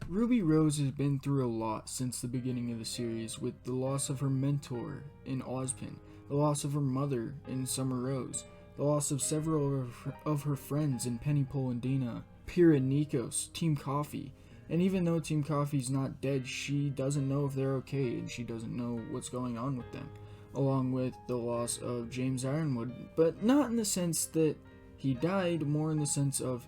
Ruby Rose has been through a lot since the beginning of the series, with the loss of her mentor in Ozpin, the loss of her mother in Summer Rose, the loss of several of her friends in Pennypole and Dina, Pyrrha and Nikos, Team Coffee, and even though Team Coffee's not dead, she doesn't know if they're okay and she doesn't know what's going on with them, along with the loss of James Ironwood, but not in the sense that he died, more in the sense of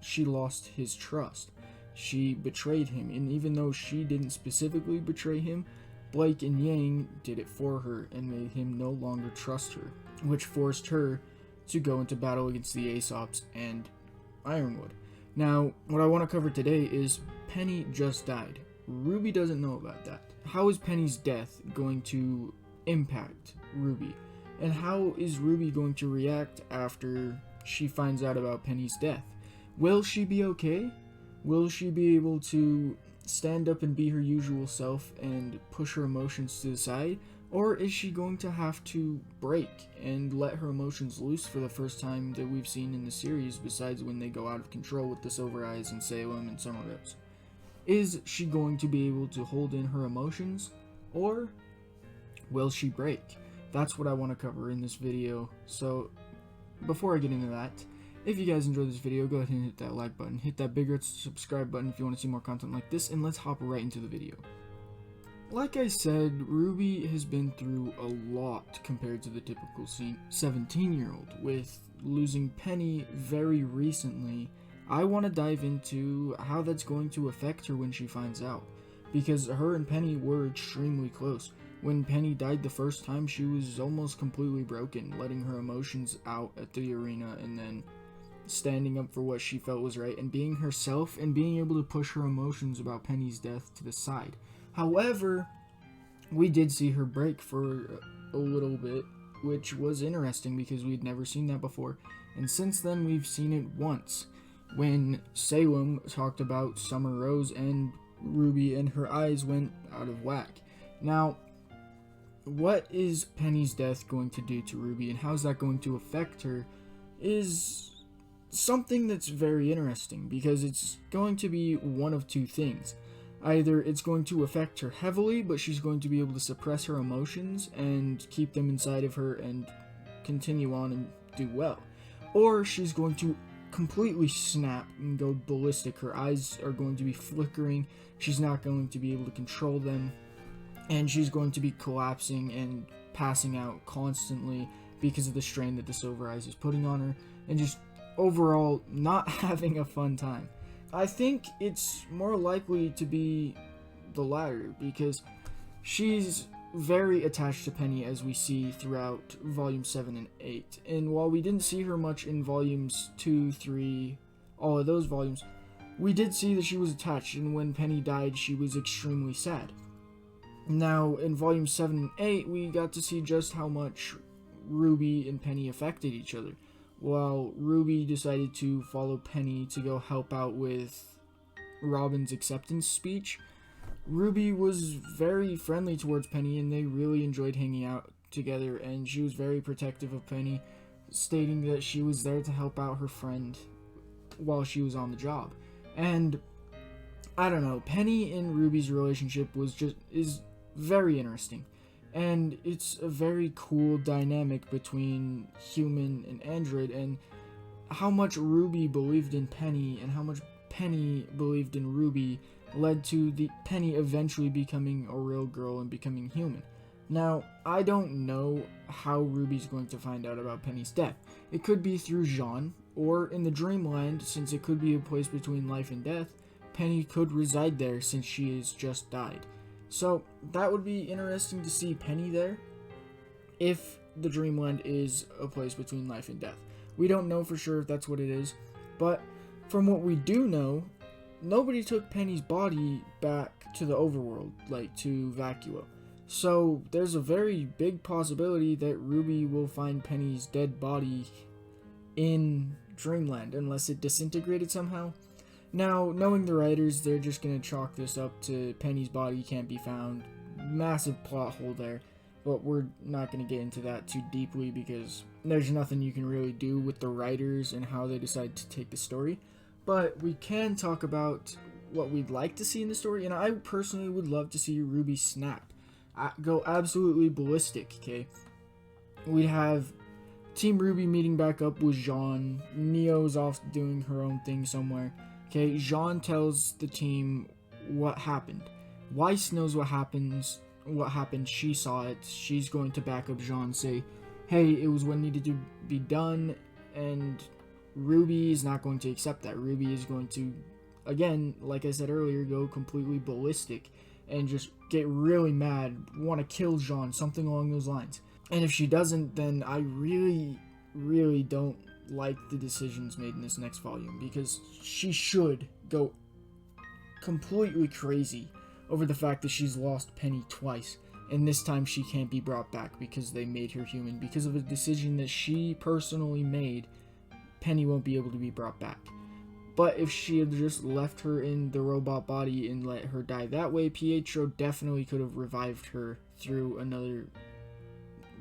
she lost his trust. She betrayed him, and even though she didn't specifically betray him, Blake and Yang did it for her and made him no longer trust her, which forced her to go into battle against the Aesops and Ironwood. Now, what I want to cover today is Penny just died. Ruby doesn't know about that. How is Penny's death going to impact Ruby? And how is Ruby going to react after she finds out about Penny's death? Will she be okay? Will she be able to stand up and be her usual self and push her emotions to the side? Or is she going to have to break and let her emotions loose for the first time that we've seen in the series, besides when they go out of control with the Silver Eyes and Salem and Summer Rose? Is she going to be able to hold in her emotions? Or will she break? That's what I want to cover in this video. So before I get into that, if you guys enjoyed this video, go ahead and hit that like button, hit that big red subscribe button if you want to see more content like this, and let's hop right into the video. Like I said, Ruby has been through a lot compared to the typical 17-year-old, with losing Penny very recently. I want to dive into how that's going to affect her when she finds out, because her and Penny were extremely close. When Penny died the first time, she was almost completely broken, letting her emotions out at the arena and then standing up for what she felt was right and being herself and being able to push her emotions about Penny's death to the side. However, we did see her break for a little bit, which was interesting because we'd never seen that before. And since then, we've seen it once when Salem talked about Summer Rose and Ruby and her eyes went out of whack. Now, what is Penny's death going to do to Ruby and how's that going to affect her is something that's very interesting, because it's going to be one of two things. Either it's going to affect her heavily, but she's going to be able to suppress her emotions and keep them inside of her and continue on and do well. Or she's going to completely snap and go ballistic. Her eyes are going to be flickering, she's not going to be able to control them, and she's going to be collapsing and passing out constantly because of the strain that the Silver Eyes is putting on her, and just overall not having a fun time. I think it's more likely to be the latter, because she's very attached to Penny, as we see throughout Volume 7 and 8. And while we didn't see her much in Volumes 2, 3, all of those volumes, we did see that she was attached, and when Penny died, she was extremely sad. Now, in Volumes 7 and 8, we got to see just how much Ruby and Penny affected each other. While Ruby decided to follow Penny to go help out with Robin's acceptance speech, Ruby was very friendly towards Penny and they really enjoyed hanging out together, and she was very protective of Penny, stating that she was there to help out her friend while she was on the job. And I don't know, Penny and Ruby's relationship is very interesting. And it's a very cool dynamic between human and android, and how much Ruby believed in Penny and how much Penny believed in Ruby led to the Penny eventually becoming a real girl and becoming human. Now, I don't know how Ruby's going to find out about Penny's death. It could be through Jean, or in the Dreamland, since it could be a place between life and death. Penny could reside there since she has just died. So that would be interesting to see Penny there, if the Dreamland is a place between life and death. We don't know for sure if that's what it is, but from what we do know, nobody took Penny's body back to the overworld, like to Vacuo. So there's a very big possibility that Ruby will find Penny's dead body in Dreamland, unless it disintegrated somehow. Now, knowing the writers, they're just going to chalk this up to Penny's body can't be found. Massive plot hole there, but we're not going to get into that too deeply because there's nothing you can really do with the writers and how they decide to take the story. But we can talk about what we'd like to see in the story, and I personally would love to see RWBY snap, go absolutely ballistic. Okay, we'd have Team RWBY meeting back up with Jean. Neo's off doing her own thing somewhere. Okay, Jean tells the team what happened. Weiss knows what happened. She saw it. She's going to back up Jean, say, hey, it was what needed to be done, and RWBY is not going to accept that. RWBY is going to, again, like I said earlier, go completely ballistic and just get really mad, want to kill Jean, something along those lines. And if she doesn't, then I really, really don't like the decisions made in this next volume, because she should go completely crazy over the fact that she's lost Penny twice, and this time she can't be brought back because they made her human. Because of a decision that she personally made, Penny won't be able to be brought back. But if she had just left her in the robot body and let her die that way, Pietro definitely could have revived her through another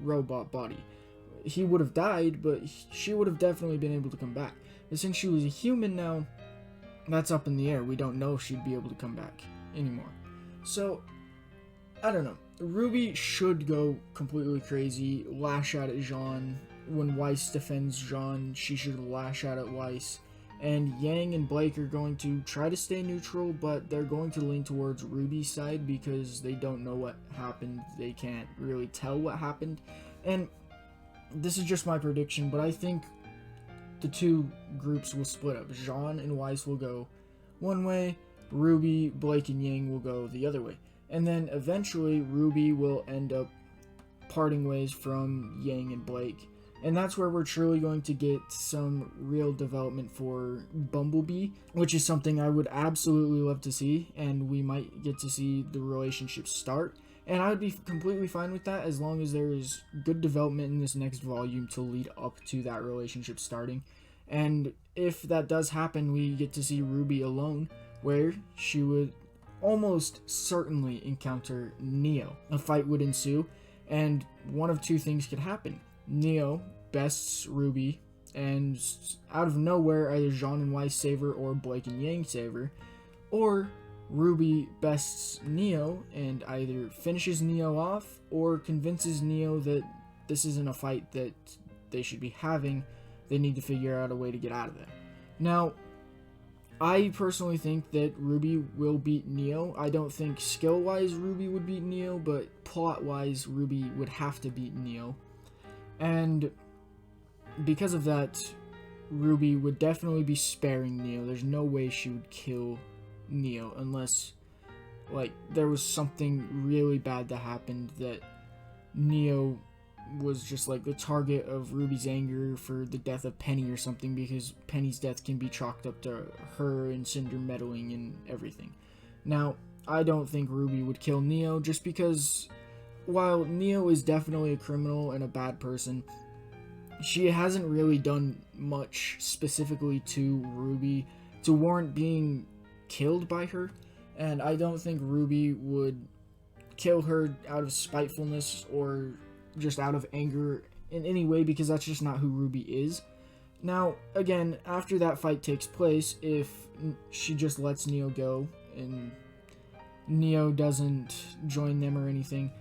robot body. He would have died, but she would have definitely been able to come back. And since she was a human now, that's up in the air. We don't know if she'd be able to come back anymore. So, I don't know. RWBY should go completely crazy, lash out at Jean. When Weiss defends Jean, she should lash out at Weiss. And Yang and Blake are going to try to stay neutral, but they're going to lean towards RWBY's side because they don't know what happened. They can't really tell what happened. And this is just my prediction, but I think the two groups will split up. Jean and Weiss will go one way, RWBY, Blake, and Yang will go the other way. And then eventually RWBY will end up parting ways from Yang and Blake. And that's where we're truly going to get some real development for Bumblebee, which is something I would absolutely love to see, and we might get to see the relationship start. And I would be completely fine with that as long as there is good development in this next volume to lead up to that relationship starting. And if that does happen, we get to see RWBY alone, where she would almost certainly encounter Neo. A fight would ensue, and one of two things could happen. Neo bests RWBY, and out of nowhere, either Jean and Weiss save her or Blake and Yang save her, or RWBY bests Neo and either finishes Neo off or convinces Neo that this isn't a fight that they should be having. They need to figure out a way to get out of there. Now, I personally think that RWBY will beat Neo. I don't think skill-wise RWBY would beat Neo, but plot-wise RWBY would have to beat Neo. And because of that, RWBY would definitely be sparing Neo. There's no way she would kill Neo unless, like, there was something really bad that happened that Neo was just like the target of RWBY's anger for the death of Penny or something, because Penny's death can be chalked up to her and Cinder meddling and everything. Now, I don't think RWBY would kill Neo, just because while Neo is definitely a criminal and a bad person, she hasn't really done much specifically to RWBY to warrant being killed by her, and I don't think RWBY would kill her out of spitefulness or just out of anger in any way, because that's just not who RWBY is. Now, again, after that fight takes place, if she just lets Neo go and Neo doesn't join them or anything,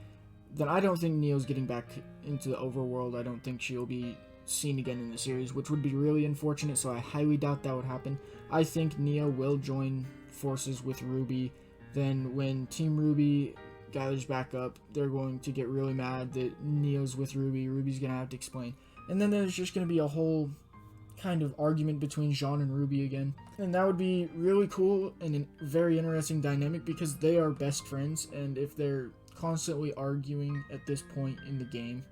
then I don't think Neo's getting back into the overworld. I don't think she'll be seen again in the series, which would be really unfortunate, so I highly doubt that would happen. I think Neo will join forces with RWBY. Then when Team RWBY gathers back up, they're going to get really mad that Neo's with RWBY. RWBY's going to have to explain. And then there's just going to be a whole kind of argument between Jean and RWBY again. And that would be really cool and a very interesting dynamic, because they are best friends, and if they're constantly arguing at this point in the game,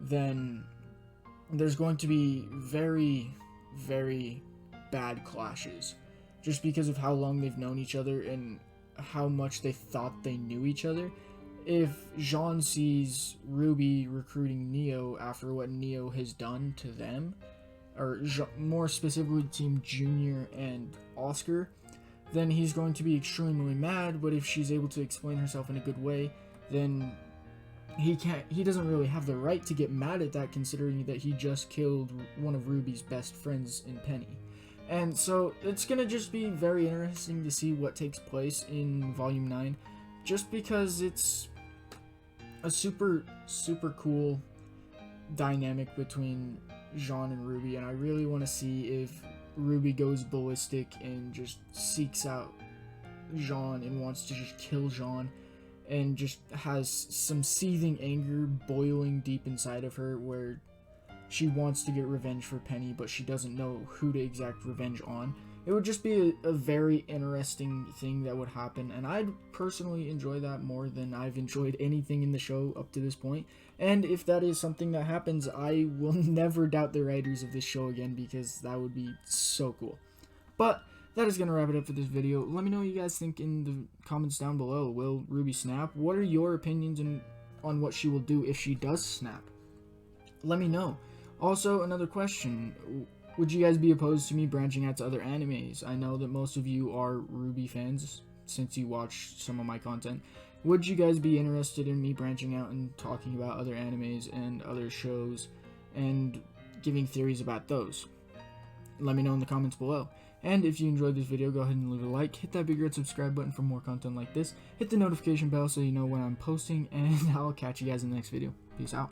then there's going to be very, very bad clashes, just because of how long they've known each other and how much they thought they knew each other. If Jean sees RWBY recruiting Neo after what Neo has done to them, or more specifically Team Junior and Oscar, then he's going to be extremely mad. But if she's able to explain herself in a good way, then he doesn't really have the right to get mad at that, considering that he just killed one of RWBY's best friends in Penny. And so it's gonna just be very interesting to see what takes place in Volume 9, just because it's a super cool dynamic between Jean and RWBY, and I really want to see if RWBY goes ballistic and just seeks out Jean and wants to just kill Jean, and just has some seething anger boiling deep inside of her where she wants to get revenge for Penny, but she doesn't know who to exact revenge on. It would just be a very interesting thing that would happen, and I'd personally enjoy that more than I've enjoyed anything in the show up to this point. And if that is something that happens, I will never doubt the writers of this show again, because that would be so cool. But that is going to wrap it up for this video. Let me know what you guys think in the comments down below. Will RWBY snap? What are your opinions on what she will do if she does snap? Let me know. Also, another question. Would you guys be opposed to me branching out to other animes? I know that most of you are RWBY fans since you watch some of my content. Would you guys be interested in me branching out and talking about other animes and other shows and giving theories about those? Let me know in the comments below. And if you enjoyed this video, go ahead and leave a like, hit that big red subscribe button for more content like this, hit the notification bell so you know when I'm posting, and I'll catch you guys in the next video. Peace out.